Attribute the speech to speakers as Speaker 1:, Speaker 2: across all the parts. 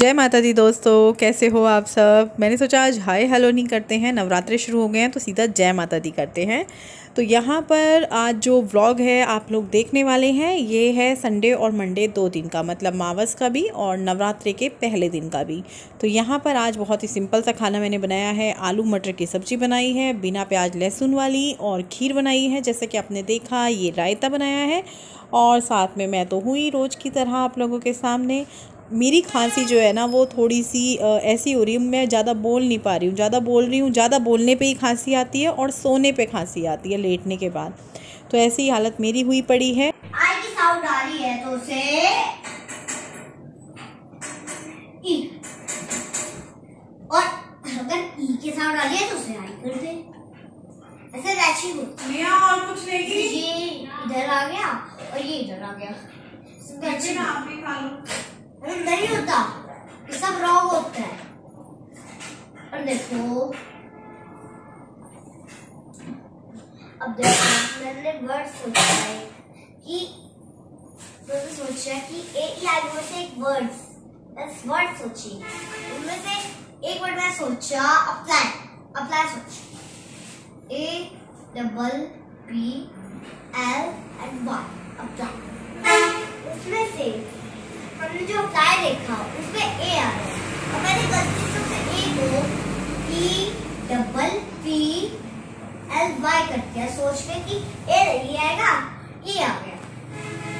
Speaker 1: जय माता दी दोस्तों, कैसे हो आप सब। मैंने सोचा आज हाय हेलो नहीं करते हैं, नवरात्रे शुरू हो गए हैं तो सीधा जय माता दी करते हैं। तो यहाँ पर आज जो व्लॉग है आप लोग देखने वाले हैं ये है संडे और मंडे 2 दिन का, मतलब मावस का भी और नवरात्रे के पहले दिन का भी। तो यहाँ पर आज बहुत ही सिंपल सा खाना मैंने बनाया है। आलू मटर की सब्ज़ी बनाई है बिना प्याज लहसुन वाली, और खीर बनाई है जैसे कि आपने देखा। ये रायता बनाया है और साथ में मैं तो हूँ ही रोज़ की तरह आप लोगों के सामने। मेरी खांसी जो है ना वो थोड़ी सी ऐसी हो रही है, मैं ज़्यादा बोल नहीं पा रही हूँ। ज़्यादा बोल रही हूँ, ज़्यादा बोलने पे ही खांसी आती है और सोने पे खांसी आती है लेटने के बाद। तो ऐसी ही हालत मेरी हुई पड़ी है।
Speaker 2: आई की साउंड आ रही है तो उसे ई, और अगर ई की साउंड आ रही है तो उसे आई कर दे। ऐसे वैसी होती है। और कुछ नहीं, ये इधर आ गया और ये इधर आ गया। बच्चे ना आप भी खा लो। नहीं होता, ये सब रॉन्ग होता है। और देखो अब देखो मैंने वर्ड सोचा है कि मैंने सोचा कि एक में से एक वर्ड सोची, उनमें से एक वर्ड मैं सोचा अप्लाई सोचा APPLY अप्लाई। उसमें से हमने जो अप्लाई देखा उसमें ए आ रहा है और मैंने गलती से उसे ए को EPPLY कर दिया, सोच के कि ए नहीं आएगा, ई आ गया।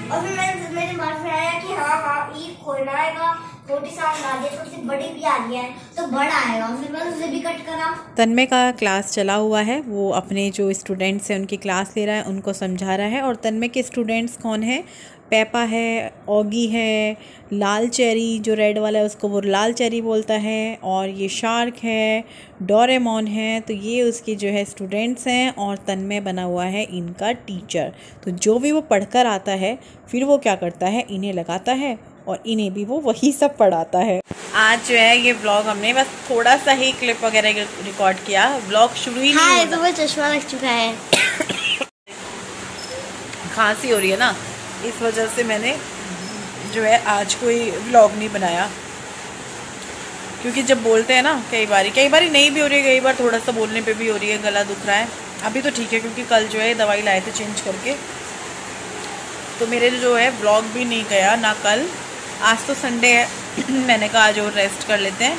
Speaker 2: और फिर मेरे दिमाग में आया कि हाँ ई खोलना आएगा, छोटी साउंड आ रही है, थोड़ी सी बड़ी भी आ रही है तो बड़ा आएगा। फिर मैंने उसे भी कट करा।
Speaker 1: तन्मय का क्लास चला हुआ है, वो अपने जो स्टूडेंट्स हैं उनकी क्लास ले रहा है, उनको समझा रहा है। और तन्मय के स्टूडेंट्स कौन है? पेपा है, ऑगी है, लाल चेरी जो रेड वाला है उसको वो लाल चेरी बोलता है, और ये शार्क है, डोरेमोन है। तो ये उसके जो है स्टूडेंट्स हैं और तन्मय बना हुआ है इनका टीचर। तो जो भी वो पढ़कर आता है फिर वो क्या करता है, इन्हें लगाता है और इन्हें भी वो वही सब पढ़ाता है। आज जो है ये व्लॉग हमने बस थोड़ा सा ही क्लिप वगैरह रिकॉर्ड किया, व्लॉग शुरू ही नहीं हुआ।
Speaker 2: तो वो चश्मा लग चुका है।
Speaker 1: खांसी हो रही है ना, इस वजह से मैंने जो है आज कोई व्लॉग नहीं बनाया। क्योंकि जब बोलते हैं ना कई बारी नहीं भी हो रही है, कई बार थोड़ा सा बोलने पे भी हो रही है, गला दुख रहा है। अभी तो ठीक है क्योंकि कल जो है दवाई लाए थे चेंज करके, तो मेरे जो है व्लॉग भी नहीं गया ना कल। आज तो संडे है मैंने कहा आज और रेस्ट कर लेते हैं।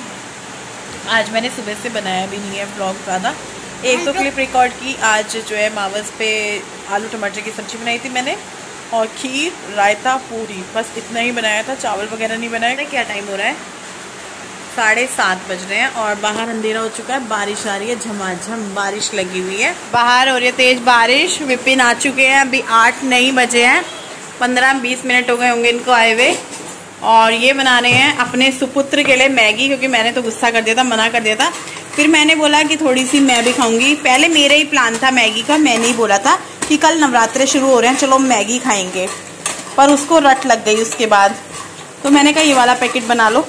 Speaker 1: आज मैंने सुबह से बनाया भी नहीं है व्लॉग ज़्यादा। एक दो क्लिप रिकॉर्ड की। आज जो है मावस पे आलू टमाटर की सब्ज़ी बनाई थी मैंने, और खीर, रायता, पूरी, बस इतना ही बनाया था। चावल वगैरह नहीं बनाया। क्या टाइम हो रहा है? 7:30 बज रहे हैं और बाहर अंधेरा हो चुका है। बारिश आ रही है, झमाझम बारिश लगी हुई है। बाहर हो रही है तेज बारिश। विपिन आ चुके हैं, अभी 8 नहीं बजे हैं, 15-20 मिनट हो गए होंगे इनको आए हुए। और ये बना रहे हैं अपने सुपुत्र के लिए मैगी, क्योंकि मैंने तो गुस्सा कर दिया था, मना कर दिया था। फिर मैंने बोला कि थोड़ी सी मैं भी खाऊंगी। पहले मेरा ही प्लान था मैगी का, मैंने ही बोला था कि कल नवरात्रे शुरू हो रहे हैं, चलो मैगी खाएंगे, पर उसको रट लग गई उसके बाद। तो मैंने कहा ये वाला पैकेट बना लो,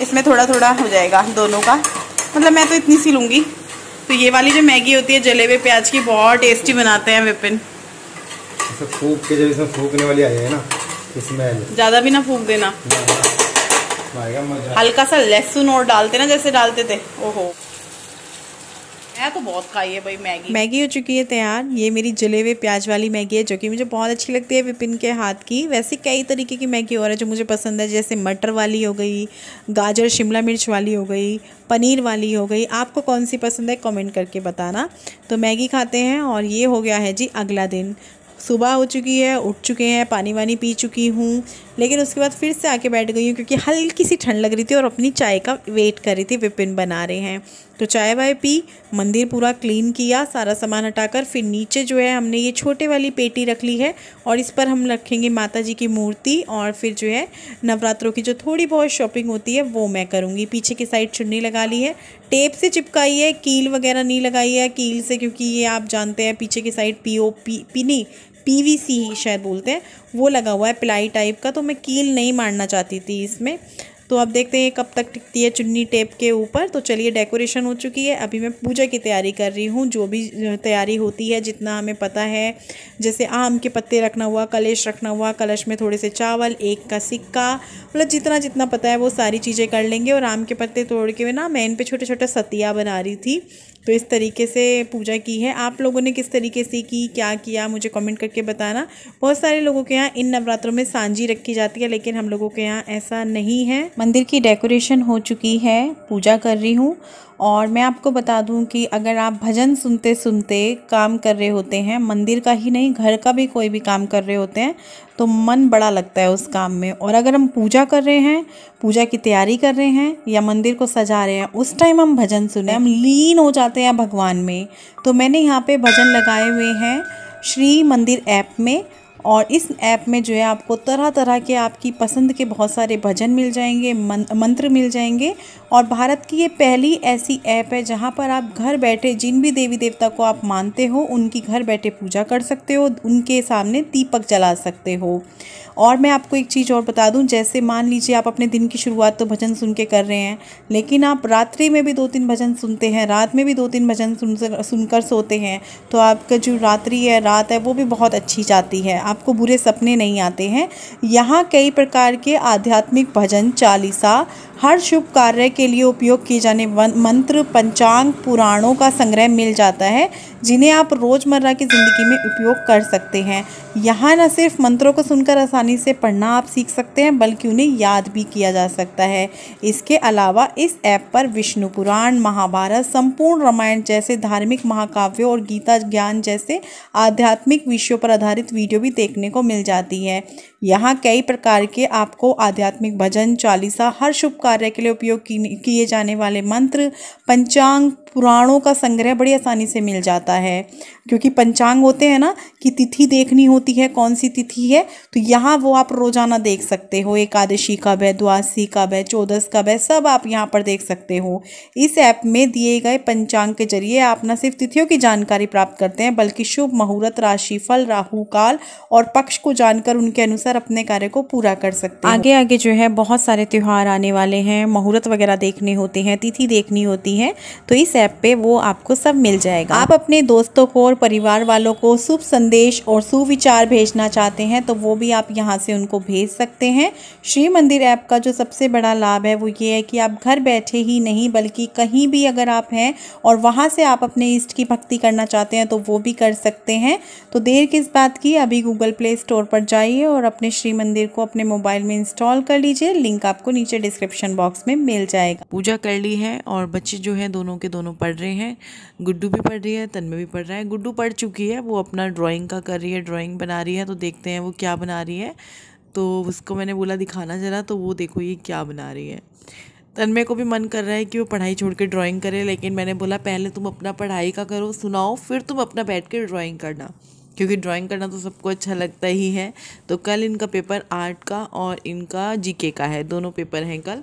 Speaker 1: इसमें थोड़ा थोड़ा हो जाएगा दोनों का, मतलब मैं तो इतनी सी लूँगी। तो ये वाली जो मैगी होती है जले हुए प्याज की, बहुत टेस्टी बनाते हैं विपिन।
Speaker 3: फूक के जब इसमें फूकने वाली आई है ना, इसमें
Speaker 1: ज़्यादा भी ना फूक देना, हल्का सा लहसुन और डालते ना जैसे डालते थे। ओहो, मैं तो बहुत खाई है भाई मैगी। मैगी हो चुकी है तैयार। ये मेरी जले हुए प्याज वाली मैगी है जो कि मुझे बहुत अच्छी लगती है विपिन के हाथ की। वैसे कई तरीके की मैगी और है जो मुझे पसंद है, जैसे मटर वाली हो गई, गाजर शिमला मिर्च वाली हो गई, पनीर वाली हो गई। आपको कौन सी पसंद है कमेंट करके बताना। तो मैगी खाते हैं। और ये हो गया है जी अगला दिन। सुबह हो चुकी है, उठ चुके हैं, पानी वानी पी चुकी हूँ, लेकिन उसके बाद फिर से आके बैठ गई हूँ क्योंकि हल्की सी ठंड लग रही थी और अपनी चाय का वेट कर रही थी। विपिन बना रहे हैं तो चाय वाय पी, मंदिर पूरा क्लीन किया सारा सामान हटाकर। फिर नीचे जो है हमने ये छोटे वाली पेटी रख ली है और इस पर हम रखेंगे माता जी की मूर्ति। और फिर जो है नवरात्रों की जो थोड़ी बहुत शॉपिंग होती है वो मैं करूँगी। पीछे की साइड चुन्नी लगा ली है, टेप से चिपकाई है, कील वगैरह नहीं लगाई है कील से, क्योंकि ये आप जानते हैं पीछे की साइड PVC शायद बोलते हैं, वो लगा हुआ है प्लाई टाइप का, तो मैं कील नहीं मारना चाहती थी इसमें। तो अब देखते हैं कब तक टिकती है चुन्नी टेप के ऊपर। तो चलिए डेकोरेशन हो चुकी है, अभी मैं पूजा की तैयारी कर रही हूँ। जो भी तैयारी होती है जितना हमें पता है, जैसे आम के पत्ते रखना हुआ, कलश रखना हुआ, कलश में थोड़े से चावल, एक का सिक्का, मतलब जितना जितना पता है वो सारी चीज़ें कर लेंगे। और आम के पत्ते तोड़ के ना मैं इन पे छोटे छोटे सतिया बना रही थी। तो इस तरीके से पूजा की है। आप लोगों ने किस तरीके से की, क्या किया, मुझे कमेंट करके बताना। बहुत सारे लोगों के यहाँ इन नवरात्रों में सांजी रखी जाती है, लेकिन हम लोगों के यहाँ ऐसा नहीं है। मंदिर की डेकोरेशन हो चुकी है, पूजा कर रही हूँ। और मैं आपको बता दूं कि अगर आप भजन सुनते सुनते काम कर रहे होते हैं, मंदिर का ही नहीं घर का भी कोई भी काम कर रहे होते हैं, तो मन बड़ा लगता है उस काम में। और अगर हम पूजा कर रहे हैं, पूजा की तैयारी कर रहे हैं या मंदिर को सजा रहे हैं, उस टाइम हम भजन सुने, हम लीन हो जाते हैं भगवान में। तो मैंने यहाँ पे भजन लगाए हुए हैं श्री मंदिर ऐप में। और इस ऐप में जो है आपको तरह तरह के आपकी पसंद के बहुत सारे भजन मिल जाएंगे, मंत्र मिल जाएंगे। और भारत की ये पहली ऐसी ऐप है जहाँ पर आप घर बैठे जिन भी देवी देवता को आप मानते हो उनकी घर बैठे पूजा कर सकते हो, उनके सामने दीपक जला सकते हो। और मैं आपको एक चीज़ और बता दूं, जैसे मान लीजिए आप अपने दिन की शुरुआत तो भजन सुन के कर रहे हैं, लेकिन आप रात्रि में भी 2-3 भजन सुनते हैं, रात में भी 2-3 भजन सुनकर सोते हैं, तो आपका जो रात्रि है, रात है, वो भी बहुत अच्छी जाती है, आपको बुरे सपने नहीं आते हैं। यहाँ कई प्रकार के आध्यात्मिक भजन, चालीसा, हर शुभ कार्य के लिए उपयोग किए जाने मंत्र, पंचांग, पुराणों का संग्रह मिल जाता है, जिन्हें आप रोज़मर्रा की ज़िंदगी में उपयोग कर सकते हैं। यहाँ न सिर्फ मंत्रों को सुनकर आसानी से पढ़ना आप सीख सकते हैं, बल्कि उन्हें याद भी किया जा सकता है। इसके अलावा इस ऐप पर विष्णु पुराण, महाभारत, संपूर्ण रामायण जैसे धार्मिक महाकाव्यों और गीता ज्ञान जैसे आध्यात्मिक विषयों पर आधारित वीडियो भी देखने को मिल जाती है। यहाँ कई प्रकार के आपको आध्यात्मिक भजन, चालीसा, हर शुभ कार्य के लिए उपयोग किए जाने वाले मंत्र, पंचांग, पुराणों का संग्रह बड़ी आसानी से मिल जाता है। क्योंकि पंचांग होते हैं ना कि तिथि देखनी होती है, कौन सी तिथि है, तो यहाँ वो आप रोजाना देख सकते हो, एकादशी कब है, द्वादशी कब है, चौदस कब है, सब आप यहाँ पर देख सकते हो। इस ऐप में दिए गए पंचांग के जरिए आप न सिर्फ तिथियों की जानकारी प्राप्त करते हैं, बल्कि शुभ मुहूर्त, राशिफल, राहु काल और पक्ष को जानकर उनके अनुसार अपने कार्य को पूरा कर सकते हैं। आगे आगे जो है बहुत सारे त्यौहार आने वाले हैं, मुहूर्त वगैरह देखने होते हैं, तिथि देखनी होती है, तो इस ऐप पे वो आपको सब मिल जाएगा। आप अपने दोस्तों को और परिवार वालों को शुभ संदेश और सुविचार भेजना चाहते हैं तो वो भी आप यहाँ से उनको भेज सकते हैं। श्री मंदिर ऐप का जो सबसे बड़ा लाभ है वो ये है कि आप घर बैठे ही नहीं बल्कि कहीं भी अगर आप हैं और वहाँ से आप अपने इष्ट की भक्ति करना चाहते हैं तो वो भी कर सकते हैं। तो देर किस बात की, अभी गूगल प्ले स्टोर पर जाइए और अपने श्री मंदिर को अपने मोबाइल में इंस्टॉल कर लीजिए। लिंक आपको नीचे डिस्क्रिप्शन बॉक्स में मिल जाएगा। पूजा कर ली है और बच्चे जो है दोनों के दोनों पढ़ रहे हैं। गुड्डू भी पढ़ रही है, तन्मय भी पढ़ रहा है। गुड्डू पढ़ चुकी है, वो अपना ड्राइंग का कर रही है, ड्राइंग बना रही है। तो देखते हैं वो क्या बना रही है। तो उसको मैंने बोला दिखाना जरा, तो वो देखो ये क्या बना रही है। तन्मय को भी मन कर रहा है कि वो पढ़ाई छोड़ के ड्राइंग करे, लेकिन मैंने बोला पहले तुम अपना पढ़ाई का करो, सुनाओ, फिर तुम अपना बैठ के ड्राइंग करना, क्योंकि ड्राइंग करना तो सबको अच्छा लगता ही है। तो कल इनका पेपर आर्ट का और इनका जीके का है, दोनों पेपर हैं कल।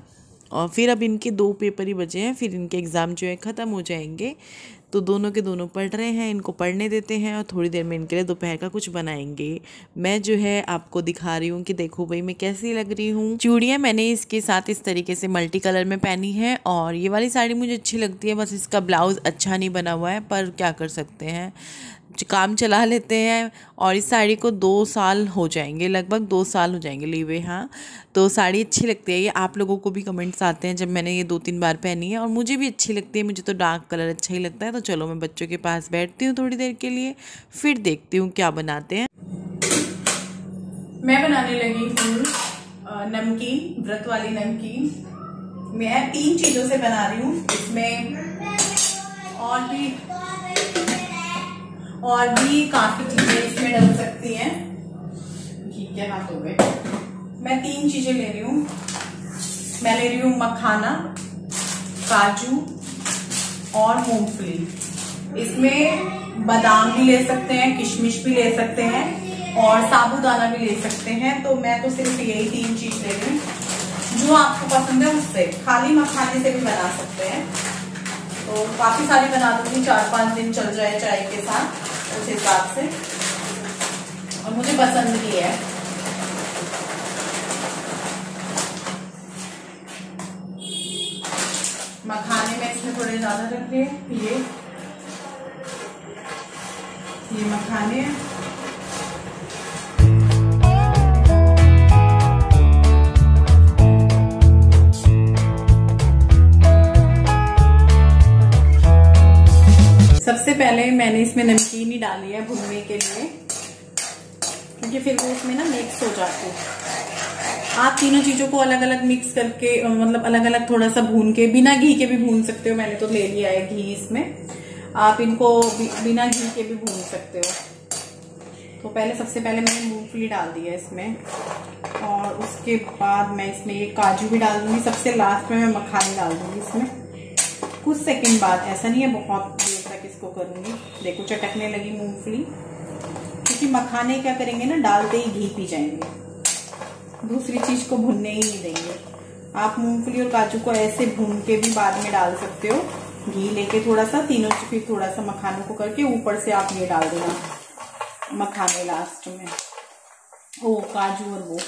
Speaker 1: और फिर अब इनके 2 पेपर ही बचे हैं, फिर इनके एग्ज़ाम जो है ख़त्म हो जाएंगे। तो दोनों के दोनों पढ़ रहे हैं, इनको पढ़ने देते हैं और थोड़ी देर में इनके लिए दोपहर का कुछ बनाएंगे। मैं जो है आपको दिखा रही हूँ कि देखो भाई मैं कैसी लग रही हूँ। चूड़ियाँ मैंने इसके साथ इस तरीके से मल्टी कलर में पहनी है और ये वाली साड़ी मुझे अच्छी लगती है, बस इसका ब्लाउज़ अच्छा नहीं बना हुआ है, पर क्या कर सकते हैं, काम चला लेते हैं। और इस साड़ी को 2 साल हो जाएंगे, लगभग 2 साल हो जाएंगे लिए हुए। हाँ, तो साड़ी अच्छी लगती है। ये आप लोगों को भी कमेंट्स आते हैं जब मैंने ये 2-3 बार पहनी है, और मुझे भी अच्छी लगती है। मुझे तो डार्क कलर अच्छा ही लगता है। तो चलो मैं बच्चों के पास बैठती हूँ थोड़ी देर के लिए, फिर देखती हूँ क्या बनाते हैं। मैं बनाने लगी हूँ नमकीन, व्रत वाली नमकीन। मैं 3 चीज़ों से बना रही हूँ। इसमें और भी काफ़ी चीज़ें इसमें डल सकती हैं। ठीक है, हाथ हो गए। मैं 3 चीज़ें ले रही हूँ। मैं ले रही हूँ मखाना, काजू और मूंगफली। इसमें बादाम भी ले सकते हैं, किशमिश भी ले सकते हैं और साबूदाना भी ले सकते हैं। तो मैं तो सिर्फ यही 3 चीज़ ले रही हूँ। जो आपको पसंद है उससे, खाली मखाने से भी बना सकते हैं। तो काफ़ी सारी बना दूंगी, 4-5 दिन चल जाए चाय के साथ उस हिसाब से, और मुझे पसंद भी है। मखाने में इसमें थोड़े ज़्यादा रख दिए। ये मखाने हैं। सबसे पहले मैंने इसमें नमकीन ही डाली है भुनने के लिए, क्योंकि फिर वो उसमें ना मिक्स हो जाती है। आप तीनों चीजों को अलग अलग मिक्स करके, मतलब अलग अलग थोड़ा सा भून के, बिना घी के भी भून सकते हो। मैंने तो ले लिया है घी इसमें, आप इनको बिना घी के भी भून सकते हो। तो पहले सबसे पहले मैंने मूंगफली डाल दी है इसमें, और उसके बाद मैं इसमें ये काजू भी डाल दूंगी। सबसे लास्ट में मैं मखाने डाल दूंगी इसमें कुछ सेकंड बाद। ऐसा नहीं है बहुत देर तक इसको करूंगी। देखो चटकने लगी मूंगफली, क्योंकि मखाने क्या करेंगे ना, डालते ही घी पी जाएंगे, दूसरी चीज को भुनने ही नहीं देंगे। आप मूंगफली और काजू को ऐसे भून के भी बाद में डाल सकते हो, घी लेके थोड़ा सा, तीनों से फिर थोड़ा सा मखानों को करके ऊपर से आप ये डाल देना मखाने लास्ट में, ओ काजू और वो।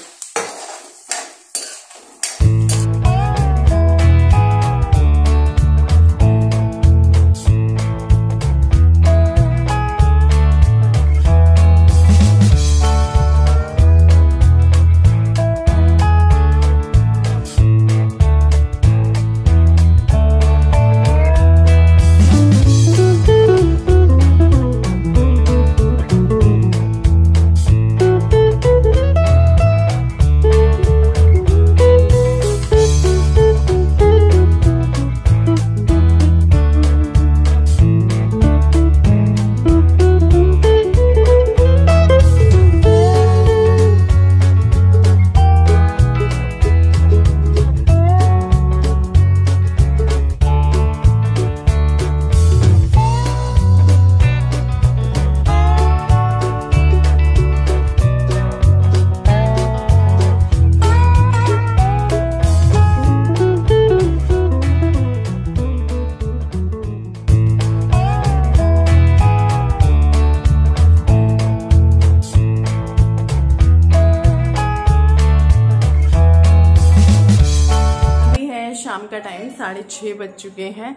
Speaker 1: शाम का टाइम 6:30 बज चुके हैं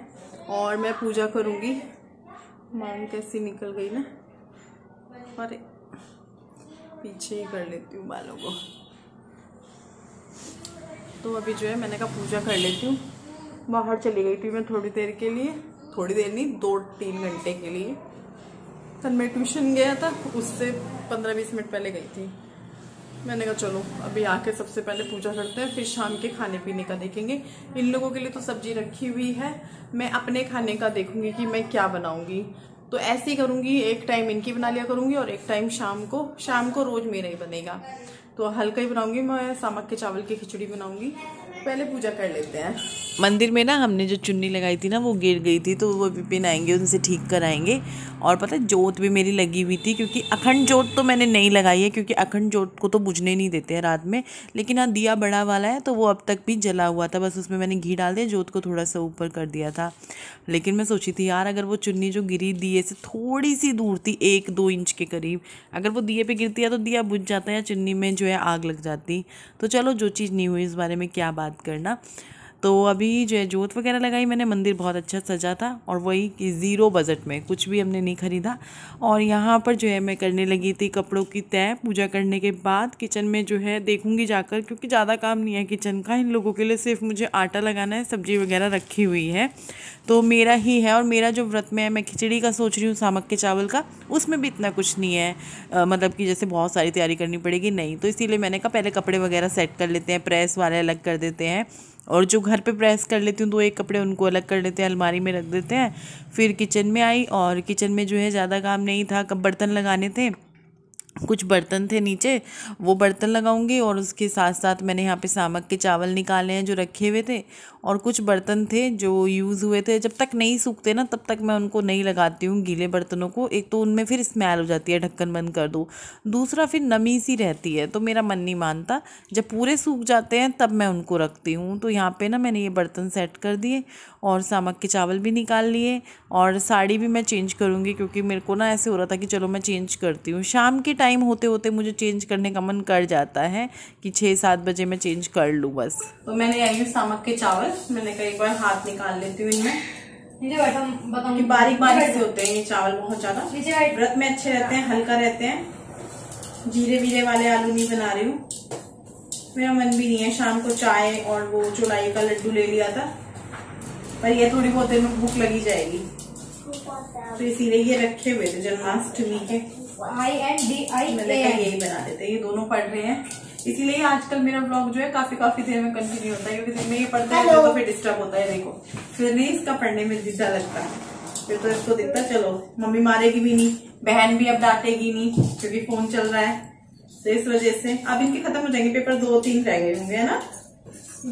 Speaker 1: और मैं पूजा करूंगी। मान कैसी निकल गई ना, अरे पीछे ही कर लेती हूँ बालों को। तो अभी जो है मैंने कहा पूजा कर लेती हूँ। बाहर चली गई थी मैं थोड़ी देर के लिए, थोड़ी देर नहीं 2-3 घंटे के लिए। कल मैं ट्यूशन गया था, उससे 15-20 मिनट पहले गई थी। मैंने कहा चलो अभी आके सबसे पहले पूजा करते हैं, फिर शाम के खाने पीने का देखेंगे। इन लोगों के लिए तो सब्जी रखी हुई है, मैं अपने खाने का देखूंगी कि मैं क्या बनाऊंगी। तो ऐसे ही करूंगी, एक टाइम इनकी बना लिया करूंगी और एक टाइम शाम को रोज मेरा ही बनेगा। तो हल्का ही बनाऊंगी मैं, सामक के चावल की खिचड़ी बनाऊंगी। पहले पूजा कर लेते हैं। मंदिर में ना हमने जो चुन्नी लगाई थी ना वो गिर गई थी, तो वो विपिन आएंगे उनसे ठीक कराएंगे। और पता है जोत भी मेरी लगी हुई थी, क्योंकि अखंड जोत तो मैंने नहीं लगाई है, क्योंकि अखंड जोत को तो बुझने नहीं देते हैं रात में। लेकिन हाँ दिया बड़ा वाला है तो वो अब तक भी जला हुआ था, बस उसमें मैंने घी डाल दिया, जोत को थोड़ा सा ऊपर कर दिया था। लेकिन मैं सोची थी यार अगर वो चुन्नी जो गिरी दिए से थोड़ी सी दूर थी, 1-2 इंच के करीब, अगर वो दिए पे गिरती है तो दिया बुझ जाता है, चुन्नी में जो है आग लग जाती। तो चलो जो चीज़ नहीं हुई इस बारे में क्या बात करना। तो अभी जो है जोत वगैरह लगाई मैंने, मंदिर बहुत अच्छा सजा था, और वही कि 0 बजट में कुछ भी हमने नहीं खरीदा। और यहाँ पर जो है मैं करने लगी थी कपड़ों की तय। पूजा करने के बाद किचन में जो है देखूंगी जाकर, क्योंकि ज़्यादा काम नहीं है किचन का। इन लोगों के लिए सिर्फ मुझे आटा लगाना है, सब्जी वगैरह रखी हुई है तो मेरा ही है। और मेरा जो व्रत में है, मैं खिचड़ी का सोच रही हूँ, सामक के चावल का, उसमें भी इतना कुछ नहीं है, मतलब कि जैसे बहुत सारी तैयारी करनी पड़ेगी नहीं। तो इसीलिए मैंने कहा पहले कपड़े वगैरह सेट कर लेते हैं, प्रेस वाले अलग कर देते हैं, और जो घर पे प्रेस कर लेती हूँ 2-1 कपड़े उनको अलग कर लेते हैं, अलमारी में रख देते हैं। फिर किचन में आई, और किचन में जो है ज़्यादा काम नहीं था, कब बर्तन लगाने थे, कुछ बर्तन थे नीचे, वो बर्तन लगाऊंगी। और उसके साथ साथ मैंने यहाँ पे सामक के चावल निकाले हैं जो रखे हुए थे, और कुछ बर्तन थे जो यूज़ हुए थे, जब तक नहीं सूखते ना तब तक मैं उनको नहीं लगाती हूँ गीले बर्तनों को। एक तो उनमें फिर स्मेल हो जाती है, ढक्कन बंद कर दो, दूसरा फिर नमी सी रहती है, तो मेरा मन नहीं मानता। जब पूरे सूख जाते हैं तब मैं उनको रखती हूँ। तो यहाँ पे ना मैंने ये बर्तन सेट कर दिए, और सामक के चावल भी निकाल लिए, और साड़ी भी मैं चेंज करूँगी, क्योंकि मेरे को ना ऐसे हो रहा था कि चलो मैं चेंज करती हूँ। शाम के टाइम होते होते मुझे चेंज करने का मन कर जाता है कि 6-7 बजे मैं चेंज कर लूँ बस। तो मैंने आई हूँ सामक के चावल, मैंने कई बार हाथ निकाल लेती हूँ इनमें, कि बारीक बारीक से होते हैं ये चावल, बहुत ज्यादा व्रत में अच्छे रहते हैं, हल्का रहते हैं। जीरे वीरे वाले आलू नहीं बना रही हूँ, मेरा मन भी नहीं है। शाम को चाय और वो चौलाई का लड्डू ले लिया था, पर ये थोड़ी बहुत देर में भूख लगी जाएगी, तो इसीलिए ये रखे हुए थे जन्माष्टमी के, मैंने कहा यही बना देते। ये दोनों पढ़ रहे हैं, इसीलिए आजकल मेरा ब्लॉग जो है काफी देर में कंटिन्यू होता है, क्योंकि दिन में ये पढ़ता है तो फिर डिस्टर्ब होता है। देखो फिर नहीं इसका पढ़ने में दिखता लगता है, फिर तो इसको दिखता चलो मम्मी मारेगी भी नहीं, बहन भी अब डांटेगी नहीं, क्योंकि फोन चल रहा है, तो इस वजह से अब इनके खत्म हो जाएंगे पेपर, 2-3 रह गए होंगे, है ना?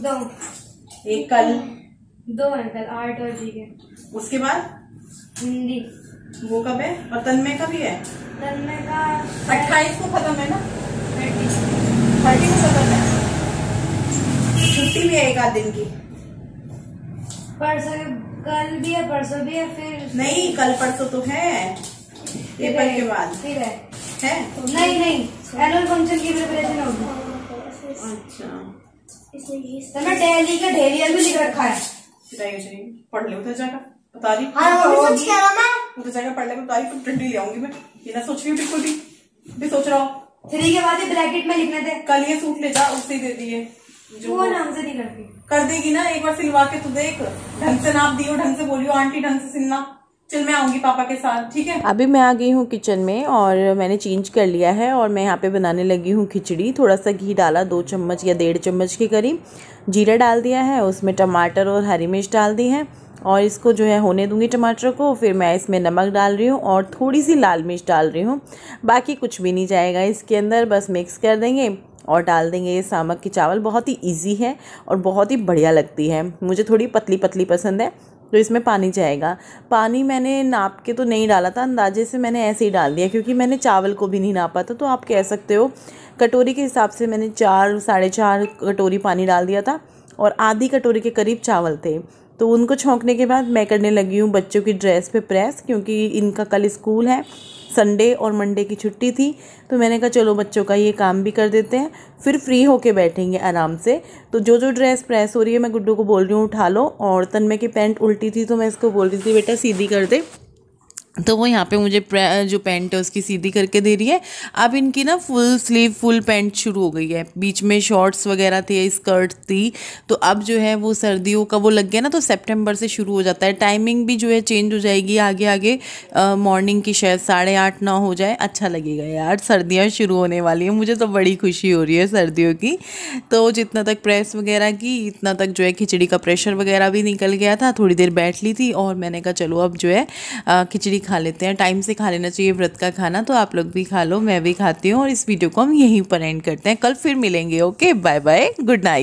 Speaker 2: 2
Speaker 1: एक कल
Speaker 2: 2 अंकल, आर्ट और जीके,
Speaker 1: उसके बाद
Speaker 2: हिंदी,
Speaker 1: वो कब है? और तन्मय का भी है,
Speaker 2: तन्मय का
Speaker 1: 28 को खत्म है ना, 30 को खत्म है, छुट्टी भी है 1 आध दिन की,
Speaker 2: परसों कल भी है, परसों भी है, फिर
Speaker 1: नहीं कल परसों तो है पेपर के बाद,
Speaker 2: फिर है नहीं एनुअल फंक्शन की प्रिपरेशन होगी।
Speaker 1: अच्छा
Speaker 2: तो मैं डेली का डेलियल भी लिख रखा है,
Speaker 1: पढ़ ले उधर जाकर बता रही, उधर जाकर पढ़ ले बता रही, तो डंडी ले आऊंगी मैं, ये ना सोच रही हूँ बिल्कुल भी सोच रहा हूँ।
Speaker 2: 3 के बाद ब्रैकेट में लिखने थे,
Speaker 1: कल ये सूट ले जा, उससे दे दिए,
Speaker 2: जो वो नाम से नहीं करती,
Speaker 1: कर देगी ना, एक बार सिलवा के तू देख, ढंग से नाप दियो, ढंग से बोलियो आंटी ढंग से सिलना। चल मैं आऊंगी पापा के साथ, ठीक है? अभी मैं आ गई हूँ किचन में और मैंने चेंज कर लिया है और मैं यहाँ पे बनाने लगी हूँ खिचड़ी। थोड़ा सा घी डाला, 2 चम्मच या 1.5 चम्मच के करीब, जीरा डाल दिया है, उसमें टमाटर और हरी मिर्च डाल दी है और इसको जो है होने दूंगी टमाटर को। फिर मैं इसमें नमक डाल रही हूँ और थोड़ी सी लाल मिर्च डाल रही हूँ, बाकी कुछ भी नहीं जाएगा इसके अंदर, बस मिक्स कर देंगे और डाल देंगे ये सामक की चावल। बहुत ही इजी है और बहुत ही बढ़िया लगती है, मुझे थोड़ी पतली पतली पसंद है, तो इसमें पानी जाएगा। पानी मैंने नाप के तो नहीं डाला था, अंदाजे से मैंने ऐसे ही डाल दिया, क्योंकि मैंने चावल को भी नहीं नापा था, तो आप कह सकते हो कटोरी के हिसाब से मैंने 4-4.5 कटोरी पानी डाल दिया था और आधी कटोरी के करीब चावल थे। तो उनको छौंकने के बाद मैं करने लगी हूँ बच्चों की ड्रेस पे प्रेस, क्योंकि इनका कल स्कूल है, संडे और मंडे की छुट्टी थी, तो मैंने कहा चलो बच्चों का ये काम भी कर देते हैं, फिर फ्री होके बैठेंगे आराम से। तो जो ड्रेस प्रेस हो रही है मैं गुड्डू को बोल रही हूँ उठा लो, और तन्मय की पैंट उल्टी थी तो मैं इसको बोल रही थी बेटा सीधी कर दे, तो वो यहाँ पे मुझे जो पैंट है उसकी सीधी करके दे रही है। अब इनकी ना फुल स्लीव फुल पैंट शुरू हो गई है, बीच में शॉर्ट्स वगैरह थे, स्कर्ट थी, तो अब जो है वो सर्दियों का वो लग गया ना, तो सितंबर से शुरू हो जाता है। टाइमिंग भी जो है चेंज हो जाएगी आगे आगे, मॉर्निंग की शायद 8:30 ना हो जाए, अच्छा लगेगा यार, सर्दियाँ शुरू होने वाली हैं, मुझे तो बड़ी खुशी हो रही है सर्दियों की। तो जितना तक प्रेस वगैरह की इतना तक जो है खिचड़ी का प्रेशर वगैरह भी निकल गया था, थोड़ी देर बैठ ली थी और मैंने कहा चलो अब जो है खिचड़ी खा लेते हैं। टाइम से खा लेना चाहिए व्रत का खाना, तो आप लोग भी खा लो, मैं भी खाती हूँ, और इस वीडियो को हम यहीं पर एंड करते हैं, कल फिर मिलेंगे। Okay bye bye, good night.